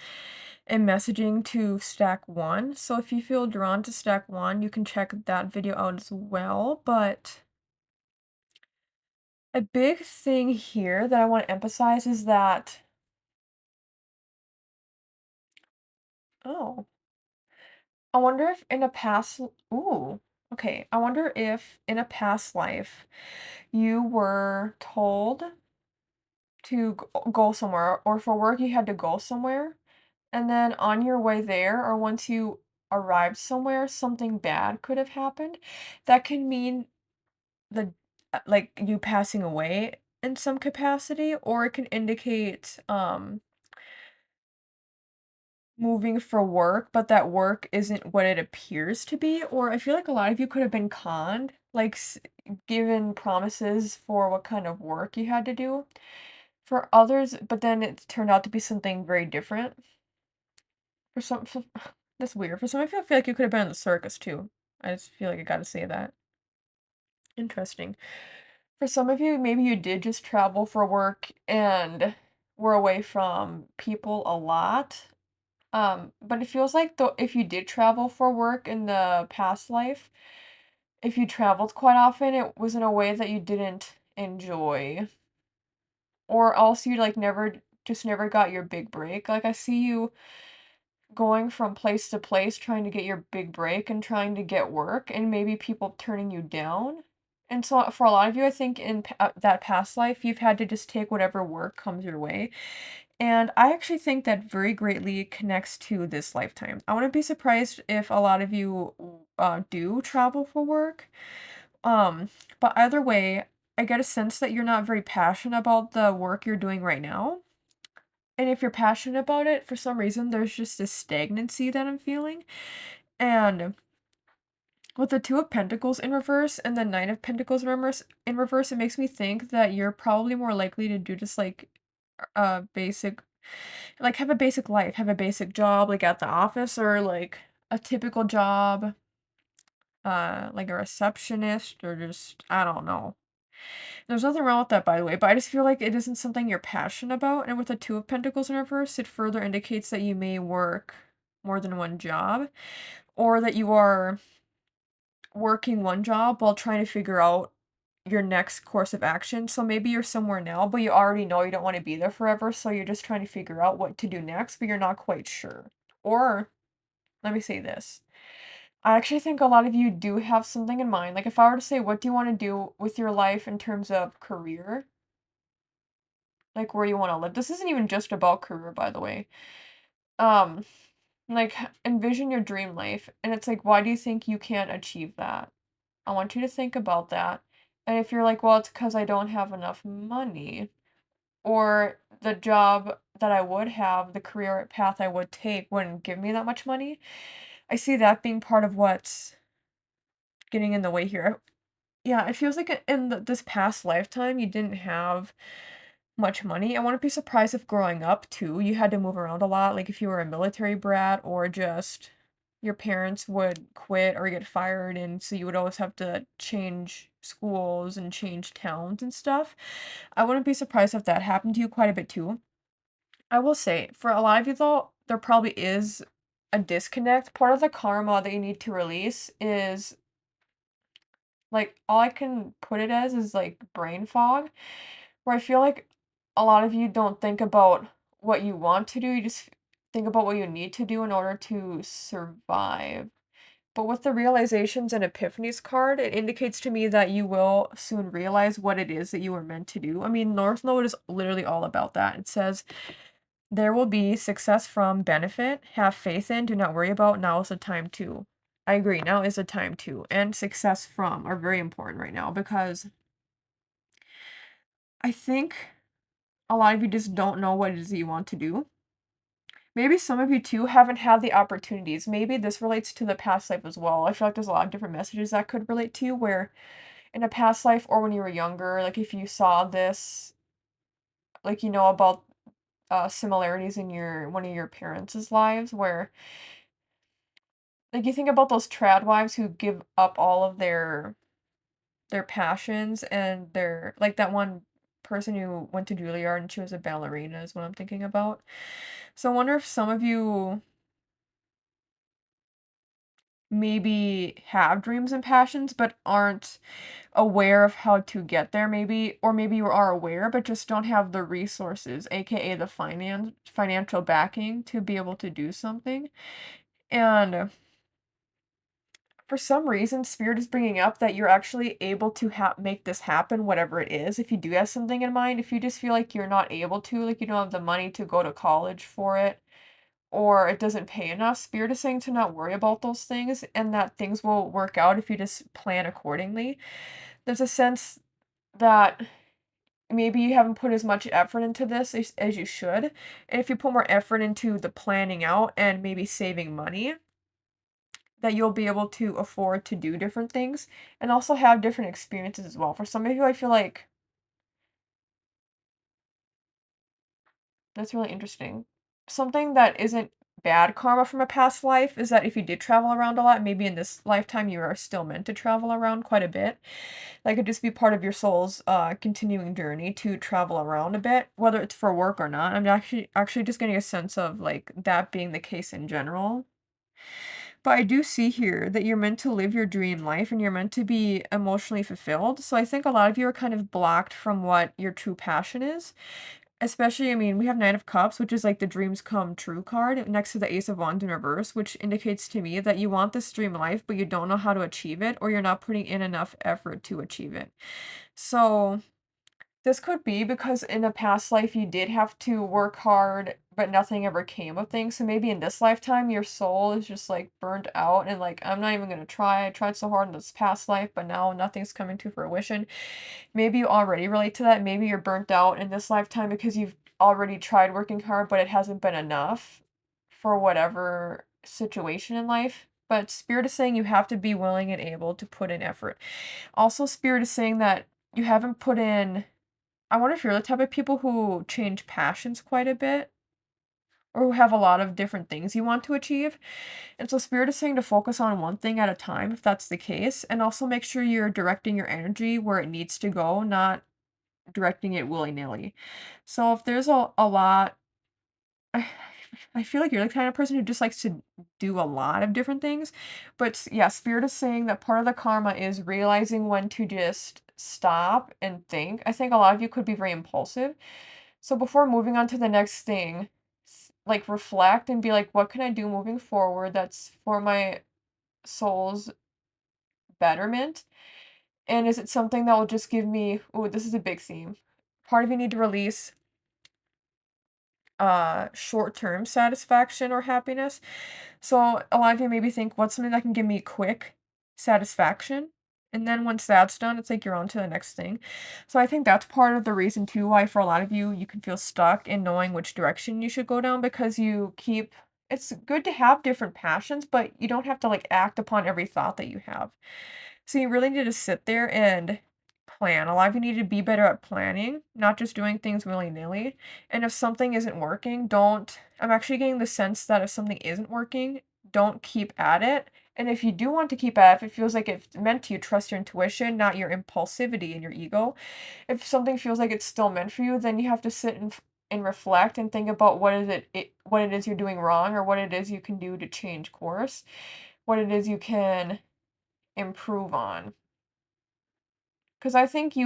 in messaging to stack 1. So if you feel drawn to stack 1, you can check that video out as well. But a big thing here that I want to emphasize is that, oh, I wonder if in a past, ooh, okay, I wonder if in a past life you were told to go somewhere, or for work you had to go somewhere, and then on your way there, or once you arrived somewhere, something bad could have happened. That can mean the like you passing away in some capacity, or it can indicate moving for work, but that work isn't what it appears to be. Or I feel like a lot of you could have been conned, like given promises for what kind of work you had to do. For others, but then it turned out to be something very different. That's weird. For some of you, I feel like you could have been in the circus too. I just feel like I gotta say that. Interesting. For some of you, maybe you did just travel for work and were away from people a lot. But it feels like though if you did travel for work in the past life, if you traveled quite often, it was in a way that you didn't enjoy. Or else you like never got your big break. Like I see you going from place to place trying to get your big break and trying to get work, and maybe people turning you down. And so for a lot of you, I think in that past life, you've had to just take whatever work comes your way. And I actually think that very greatly connects to this lifetime. I wouldn't be surprised if a lot of you do travel for work. Um, but either way, I get a sense that you're not very passionate about the work you're doing right now. And if you're passionate about it, for some reason, there's just this stagnancy that I'm feeling. And with the Two of Pentacles in reverse and the Nine of Pentacles in reverse, it makes me think that you're probably more likely to do just like a basic, like have a basic life, have a basic job, like at the office, or like a typical job, like a receptionist, or just, I don't know. There's nothing wrong with that, by the way, but I just feel like it isn't something you're passionate about, and with the Two of Pentacles in reverse, it further indicates that you may work more than one job, or that you are working one job while trying to figure out your next course of action. So maybe you're somewhere now, but you already know you don't want to be there forever, so you're just trying to figure out what to do next, but you're not quite sure. Or, let me say this. I actually think a lot of you do have something in mind. Like if I were to say, what do you want to do with your life in terms of career? Like where you want to live. This isn't even just about career, by the way. Um, like envision your dream life. And it's like, why do you think you can't achieve that? I want you to think about that. And if you're like, well, it's because I don't have enough money. or the job that I would have, the career path I would take wouldn't give me that much money. I see that being part of what's getting in the way here. Yeah, it feels like in this past lifetime, you didn't have much money. I wouldn't be surprised if growing up too, you had to move around a lot, like if you were a military brat or just your parents would quit or get fired, and so you would always have to change schools and change towns and stuff. I wouldn't be surprised if that happened to you quite a bit too. I will say, for a lot of you though, there probably is a disconnect. Part of the karma that you need to release is like all I can put it as is like brain fog, where I feel like a lot of you don't think about what you want to do, you just think about what you need to do in order to survive. But with the realizations and epiphanies card, it indicates to me that you will soon realize what it is that you were meant to do. I mean, North Node is literally all about that. It says, there will be success from benefit, have faith in, do not worry about, now is the time to. I agree, now is the time to. And success from are very important right now because I think a lot of you just don't know what it is that you want to do. Maybe some of you too haven't had the opportunities. Maybe this relates to the past life as well. I feel like there's a lot of different messages that could relate to you where in a past life or when you were younger, like if you saw this, like you know about similarities in your one of your parents' lives where like you think about those trad wives who give up all of their passions and their like that one person who went to Juilliard and she was a ballerina is what I'm thinking about. So I wonder if some of you maybe have dreams and passions but aren't aware of how to get there maybe, or maybe you are aware but just don't have the resources, aka the financial backing to be able to do something. And for some reason, Spirit is bringing up that you're actually able to make this happen, whatever it is. If you do have something in mind, if you just feel like you're not able to, like you don't have the money to go to college for it, or it doesn't pay enough, Spirit is saying to not worry about those things and that things will work out if you just plan accordingly. There's a sense that maybe you haven't put as much effort into this as you should. And if you put more effort into the planning out and maybe saving money, that you'll be able to afford to do different things and also have different experiences as well. For some of you, I feel like that's really interesting. Something that isn't bad karma from a past life is that if you did travel around a lot, maybe in this lifetime you are still meant to travel around quite a bit. That could just be part of your soul's continuing journey to travel around a bit, whether it's for work or not. I'm actually just getting a sense of like that being the case in general. But I do see here that you're meant to live your dream life and you're meant to be emotionally fulfilled. So I think a lot of you are kind of blocked from what your true passion is. Especially, I mean, we have Nine of Cups, which is like the dreams come true card next to the Ace of Wands in reverse, which indicates to me that you want this dream life, but you don't know how to achieve it or you're not putting in enough effort to achieve it. So this could be because in a past life you did have to work hard, but nothing ever came of things. So maybe in this lifetime your soul is just like burned out and like I'm not even gonna try. I tried so hard in this past life, but now nothing's coming to fruition. Maybe you already relate to that. Maybe you're burnt out in this lifetime because you've already tried working hard, but it hasn't been enough for whatever situation in life. But Spirit is saying you have to be willing and able to put in effort. Also, Spirit is saying that you haven't put in. I wonder if you're the type of people who change passions quite a bit or who have a lot of different things you want to achieve. And so Spirit is saying to focus on one thing at a time if that's the case, and also make sure you're directing your energy where it needs to go, not directing it willy-nilly. So if there's a lot I I feel like you're the kind of person who just likes to do a lot of different things. But yeah, Spirit is saying that part of the karma is realizing when to just stop and think. I think a lot of you could be very impulsive. So before moving on to the next thing, like reflect and be like, what can I do moving forward that's for my soul's betterment? And is it something that will just give me, oh, this is a big theme. Part of you need to release short-term satisfaction or happiness. So a lot of you maybe think, what's something that can give me quick satisfaction? And then once that's done, it's like you're on to the next thing. So I think that's part of the reason too why for a lot of you, you can feel stuck in knowing which direction you should go down because you keep it's good to have different passions, but you don't have to like act upon every thought that you have. So you really need to sit there and plan. A lot of you need to be better at planning, not just doing things willy-nilly. And if something isn't working, don't I'm actually getting the sense that if something isn't working, don't keep at it. And if you do want to keep at it, if it feels like it's meant to you, trust your intuition, not your impulsivity and your ego. If something feels like it's still meant for you, then you have to sit and reflect and think about what it is you're doing wrong or what it is you can do to change course, what it is you can improve on. Because I think a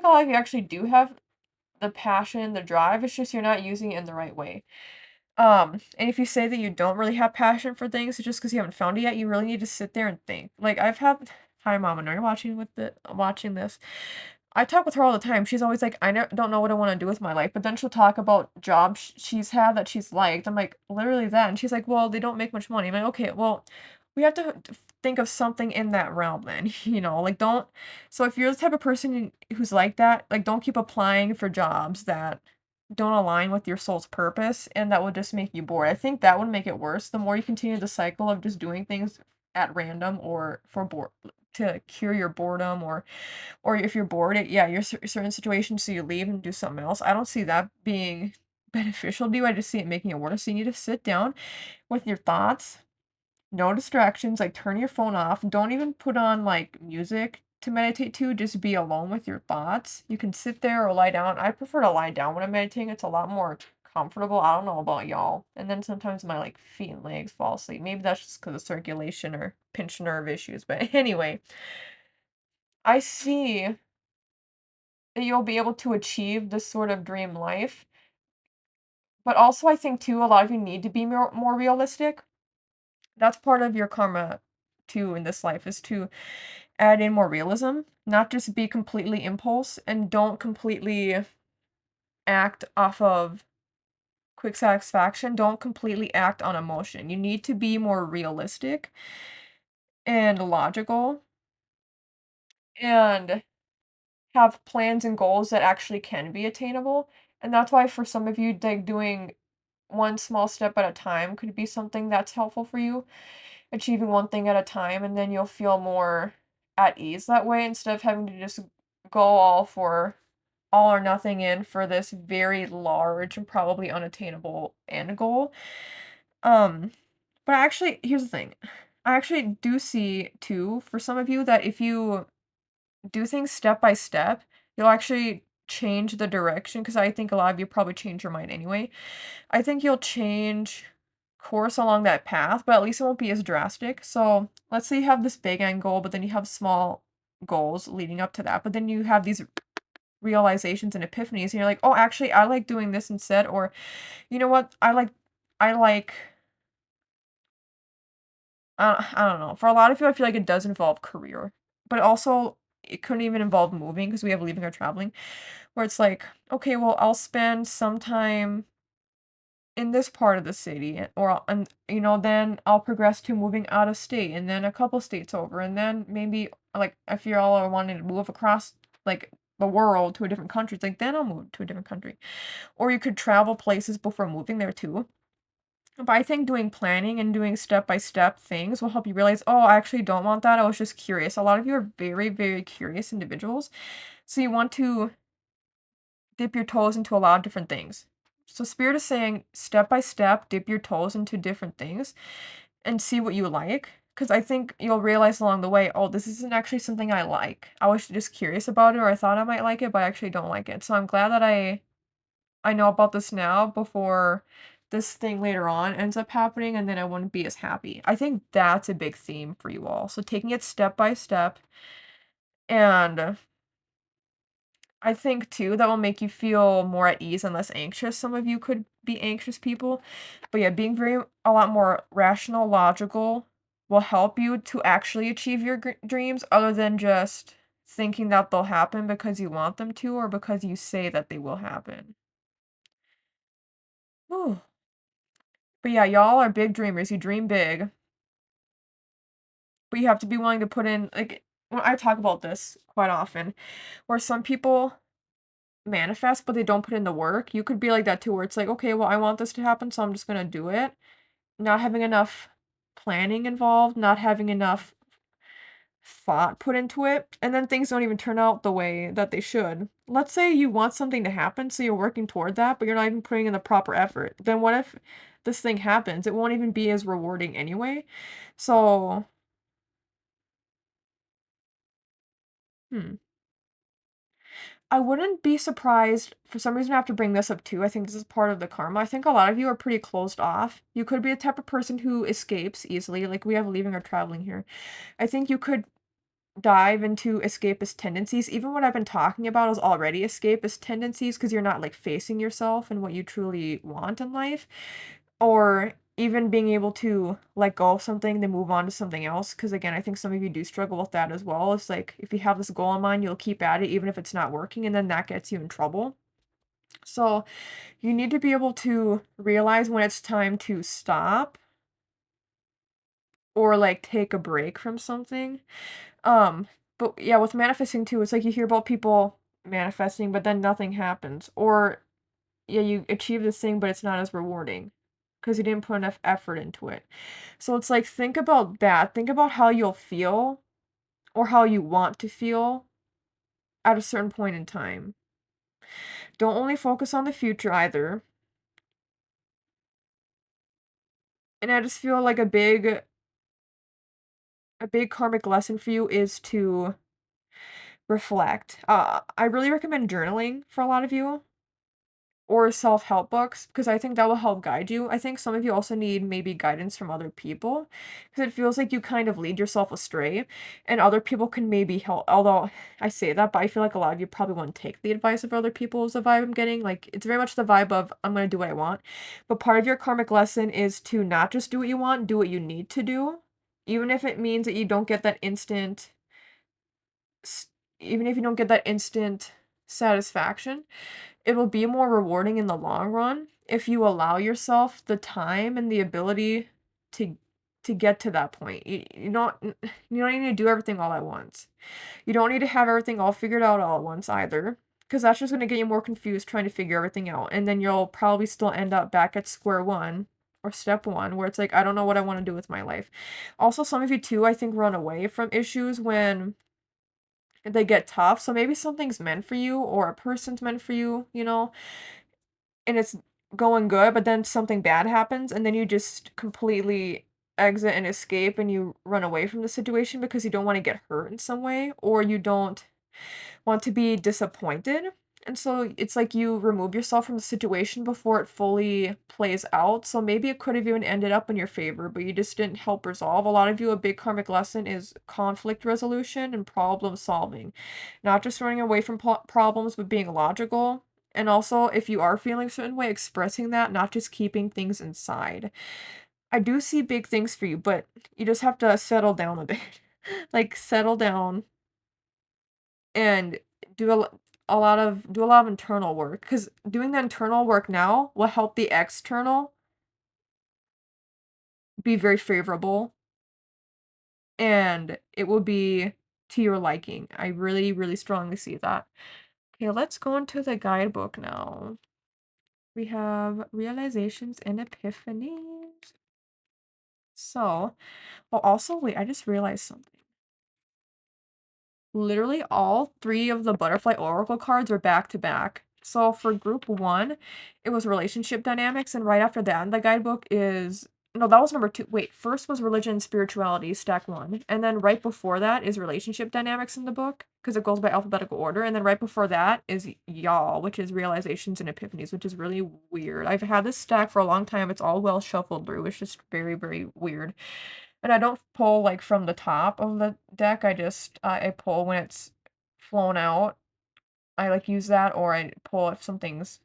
lot of you actually do have the passion, the drive, it's just you're not using it in the right way. And if you say that you don't really have passion for things, it's just because you haven't found it yet, you really need to sit there and think. Like, I've had Hi, mom, I know you're watching this. I talk with her all the time. She's always like, "I don't know what I wanna do with my life," but then she'll talk about jobs she's had that she's liked. I'm like, "Literally that," and she's like, "Well, they don't make much money." I'm like, "Okay, well, we have to think of something in that realm then," like, don't so if you're the type of person who's like that, like, don't keep applying for jobs that don't align with your soul's purpose, and that would just make you bored. I think that would make it worse. The more you continue the cycle of just doing things at random or for bore to cure your boredom or if you're bored, yeah, you're certain situations, so you leave and do something else. I don't see that being beneficial to you. I just see it making it worse. So you need to sit down with your thoughts, no distractions, like turn your phone off. Don't even put on like music to meditate to. Just be alone with your thoughts. You can sit there or lie down. I prefer to lie down when I'm meditating. It's a lot more comfortable. I don't know about y'all. And then sometimes my like feet and legs fall asleep. Maybe that's just because of circulation or pinched nerve issues. But anyway, I see that you'll be able to achieve this sort of dream life. But also, I think too, a lot of you need to be more realistic. That's part of your karma too in this life is to add in more realism, not just be completely impulse and don't completely act off of quick satisfaction. Don't completely act on emotion. You need to be more realistic and logical and have plans and goals that actually can be attainable. And that's why for some of you, like doing one small step at a time could be something that's helpful for you, achieving one thing at a time, and then you'll feel more at ease that way instead of having to just go all or nothing in for this very large and probably unattainable end goal. Um, but actually, here's the thing. I actually do see too, for some of you, that if you do things step by step, you'll actually change the direction because I think a lot of you probably change your mind anyway. I think you'll change course along that path, but at least it won't be as drastic. So let's say you have this big end goal, but then you have small goals leading up to that. But then you have these realizations and epiphanies, and you're like, oh, actually, I like doing this instead. Or, you know what? I like, I don't know. For a lot of you, I feel like it does involve career, but also it couldn't even involve moving because we have leaving or traveling, where it's like, okay, well, I'll spend some time in this part of the city and then I'll progress to moving out of state and then a couple states over and then maybe like if you all are wanting to move across like the world to a different country, it's like then I'll move to a different country. Or you could travel places before moving there too. But I think doing planning and doing step by step things will help you realize, oh, I actually don't want that. I was just curious. A lot of you are very, very curious individuals. So you want to dip your toes into a lot of different things. So Spirit is saying step by step, dip your toes into different things and see what you like. Because I think you'll realize along the way, oh, this isn't actually something I like. I was just curious about it, or I thought I might like it, but I actually don't like it. So I'm glad that I know about this now before this thing later on ends up happening, and then I wouldn't be as happy. I think that's a big theme for you all. So taking it step by step and I think too that will make you feel more at ease and less anxious. Some of you could be anxious people, but yeah, being a lot more rational, logical will help you to actually achieve your dreams other than just thinking that they'll happen because you want them to or because you say that they will happen. Whew. But yeah, y'all are big dreamers. You dream big. but you have to be willing to put in, like, when I talk about this quite often, where some people manifest, but they don't put in the work. You could be like that too, where it's like, okay, well, I want this to happen, so I'm just gonna do it. Not having enough planning involved, not having enough thought put into it, and then things don't even turn out the way that they should. Let's say you want something to happen, so you're working toward that, but you're not even putting in the proper effort. Then what if this thing happens? It won't even be as rewarding anyway. So, hmm. I wouldn't be surprised. For some reason, I have to bring this up too. I think this is part of the karma. I think a lot of you are pretty closed off. You could be a type of person who escapes easily. Like we have leaving or traveling here. I think you could dive into escapist tendencies. Even what I've been talking about is already escapist tendencies because you're not like facing yourself and what you truly want in life, or even being able to let go of something, then move on to something else. Because again, I think some of you do struggle with that as well. It's like if you have this goal in mind, you'll keep at it even if it's not working, and then that gets you in trouble. So you need to be able to realize when it's time to stop or like take a break from something. Um, but yeah, with manifesting too, it's like you hear about people manifesting, but then nothing happens. Or yeah, you achieve this thing, but it's not as rewarding because you didn't put enough effort into it. So it's like think about that. Think about how you'll feel or how you want to feel at a certain point in time. Don't only focus on the future either. And I just feel like a big karmic lesson for you is to reflect. I really recommend journaling for a lot of you, or self-help books, because I think that will help guide you. I think some of you also need maybe guidance from other people because it feels like you kind of lead yourself astray, and other people can maybe help. Although I say that, but I feel like a lot of you probably wouldn't take the advice of other people is the vibe I'm getting. Like it's very much the vibe of I'm gonna do what I want. But part of your karmic lesson is to not just do what you want, do what you need to do. Even if it means that you don't get that s- even if you don't get that instant satisfaction, it will be more rewarding in the long run if you allow yourself the time and the ability to get to that point. You don't need to do everything all at once. You don't need to have everything all figured out all at once either, because that's just going to get you more confused trying to figure everything out, and then you'll probably still end up back at square one or step one where it's like I don't know what I want to do with my life. Also, some of you too, I think, run away from issues when they get tough. So maybe something's meant for you or a person's meant for you, and it's going good, but then something bad happens and then you just completely exit and escape and you run away from the situation because you don't want to get hurt in some way or you don't want to be disappointed. And so it's like you remove yourself from the situation before it fully plays out. So maybe it could have even ended up in your favor, but you just didn't help resolve. A lot of you, a big karmic lesson is conflict resolution and problem solving, not just running away from problems, but being logical. And also, if you are feeling a certain way, expressing that, not just keeping things inside. I do see big things for you, but you just have to settle down a bit. Like, settle down and do a lot of internal work, because doing the internal work now will help the external be very favorable, and it will be to your liking. I really, really strongly see that. Okay, let's go into the guidebook now. We have realizations and epiphanies. So, well, also, wait, I just realized something. Literally all three of the butterfly oracle cards are back to back. So for group one, it was relationship dynamics, and right after that in the guidebook is no, that was number two. Wait, first was religion and spirituality, stack one. And then right before that is relationship dynamics in the book, because it goes by alphabetical order. And then right before that is y'all, which is realizations and epiphanies, which is really weird. I've had this stack for a long time. It's all well shuffled through. It's just very, very weird. And I don't pull, like, from the top of the deck, I just, I pull when it's flown out. I, like, use that, or I pull if something's,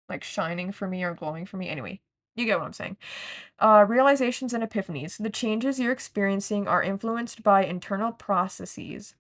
like, shining for me or glowing for me. Anyway, you get what I'm saying. Realizations and epiphanies. The changes you're experiencing are influenced by internal processes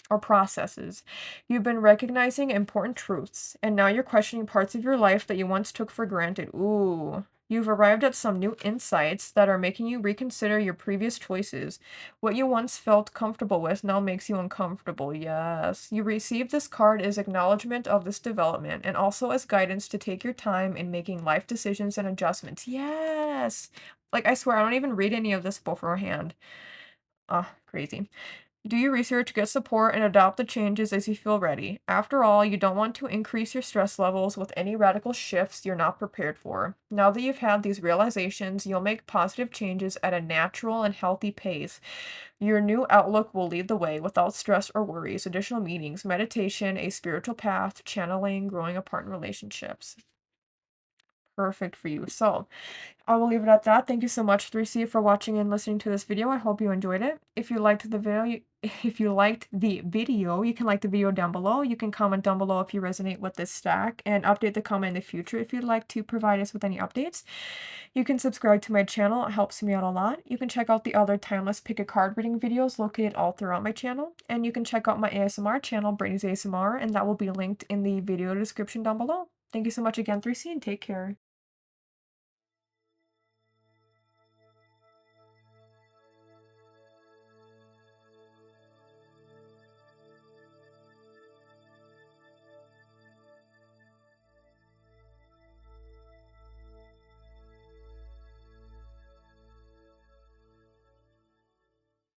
or processes. You've been recognizing important truths, and now you're questioning parts of your life that you once took for granted. Ooh. You've arrived at some new insights that are making you reconsider your previous choices. What you once felt comfortable with now makes you uncomfortable. Yes. You received this card as acknowledgement of this development and also as guidance to take your time in making life decisions and adjustments. Yes. Like, I swear, I don't even read any of this beforehand. Ah, crazy. Do your research, get support, and adopt the changes as you feel ready. After all, you don't want to increase your stress levels with any radical shifts you're not prepared for. Now that you've had these realizations, you'll make positive changes at a natural and healthy pace. Your new outlook will lead the way without stress or worries. Additional meetings, meditation, a spiritual path, channeling, growing apart in relationships. Perfect for you. So, I will leave it at that. Thank you so much, 3C, for watching and listening to this video. I hope you enjoyed it. If you liked the video, you can like the video down below. You can comment down below if you resonate with this stack and update the comment in the future if you'd like to provide us with any updates. You can subscribe to my channel. It helps me out a lot. You can check out the other timeless pick a card reading videos located all throughout my channel. And you can check out my ASMR channel, Brittney's ASMR, and that will be linked in the video description down below. Thank you so much again, 3C, and take care.